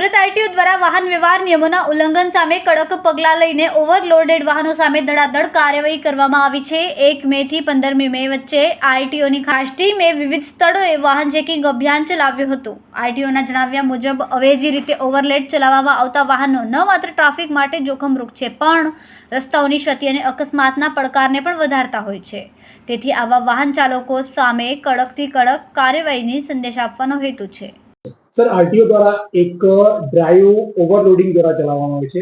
Surat RTO દ્વારા વાહન વ્યવહાર નિયમોના ઉલ્લંઘન સામે કડક પગલાં લઈને ઓવરલોડેડ વાહનો સામે ધડાધડ કાર્યવાહી કરવામાં આવી છે। 1 મે થી 15 મે વચ્ચે આરટીઓની ખાસ ટીમે વિવિધ સ્થળોએ વાહન ચેકિંગ અભિયાન ચલાવ્યું હતું। આરટીઓના જણાવ્યા મુજબ અવેજી રીતે ઓવરલોડ ચલાવવામાં આવતા વાહનો ન માત્ર ટ્રાફિક માટે જોખમરૂપ છે, પણ રસ્તાઓની ક્ષતિ અને અકસ્માતના પડકારને પણ વધારતા હોય છે। તેથી આવા વાહન ચાલકો સામે કડકથી કડક કાર્યવાહીની સંદેશ આપવાનો હેતુ છે। સર, આરટીઓ દ્વારા એક ડ્રાઈવ ઓવરલોડિંગ દ્વારા ચલાવવામાં આવે છે।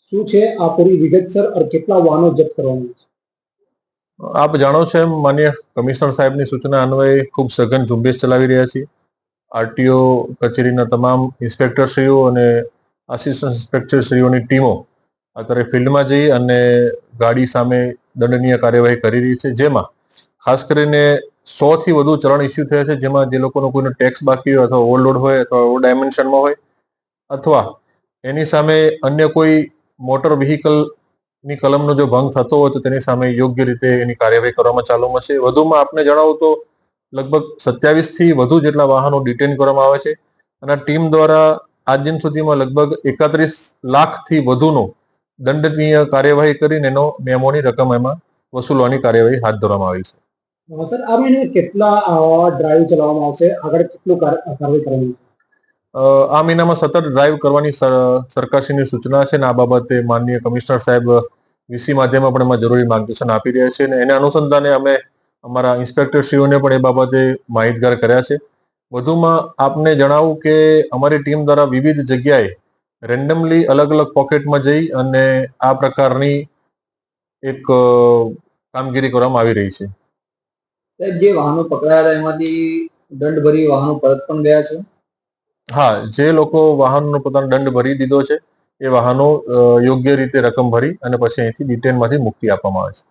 શું છે આ પૂરી વિગત સર, અને કેટલા વાહનો જપ્ત કરવામાં આવે છે? આપ જાણો છો એમ માન્ય કમિશનર સાહેબની સૂચના અન્વયે ખૂબ સઘન ઝુંબેશ ચલાવી રહ્યા છીએ। આરટીઓ કચેરીના તમામ ઇન્સ્પેક્ટરશ્રીઓ અને આસિસ્ટન્ટ ઇન્સ્પેક્ટરશ્રીઓની ટીમો અત્યારે ફિલ્ડમાં જઈ અને ગાડી સામે દંડનીય કાર્યવાહી કરી રહી છે, જેમાં ખાસ કરીને 100 થી વધુ ચલણ ઇસ્યુ થયા છે, જેમાં જે લોકોનો કોઈનો ટેક્સ બાકી હોય અથવા ઓવરલોડ હોય અથવા ઓવર ડાયમેન્શનમાં હોય અથવા એની સામે અન્ય કોઈ મોટર વ્હીકલની કલમનો જો ભંગ થતો હોય તો તેની સામે યોગ્ય રીતે એની કાર્યવાહી કરવામાં ચાલુમાં છે। વધુમાં આપને જણાવું તો લગભગ 27 થી વધુ જેટલા વાહનો ડિટેન કરવામાં આવે છે અને ટીમ દ્વારા આજ દિન સુધીમાં લગભગ 31 લાખથી વધુનો દંડનીય કાર્યવાહી કરીને એનો મેમોની રકમ એમાં વસૂલવાની કાર્યવાહી હાથ ધરવામાં આવી છે। સર, આ મહિને કેટલા ડ્રાઈવ ચલાવવામાં આવશે? આગળ કેટલું કાર્યવાહી કરવાની છે? આ મહિનામાં સતત ડ્રાઈવ કરવાની સરકારશ્રીની સૂચના છે અને આ બાબતે માનનીય કમિશનર સાહેબ વીસી માધ્યમમાં પણ એમાં જરૂરી માર્ગદર્શન આપી રહ્યા છે અને એને અનુસંધાને અમે અમારા ઇન્સ્પેક્ટરશ્રીઓને પણ એ બાબતે માહિતગાર કર્યા છે। વધુમાં આપને જણાવું કે અમારી ટીમ દ્વારા વિવિધ જગ્યાએ રેન્ડમલી અલગ અલગ પોકેટમાં જઈ અને આ પ્રકારની એક કામગીરી કરવામાં આવી રહી છે। જે વાહનો પકડાયા હતા એમાંથી દંડ ભરી વાહનો પરત પણ ગયા છે? હા, જે લોકો વાહનનો પોતાનો દંડ ભરી દીધો છે એ વાહનો યોગ્ય રીતે રકમ ભરી અને પછી અહીંથી ડિટેનમાંથી મુક્તિ આપવામાં આવે છે।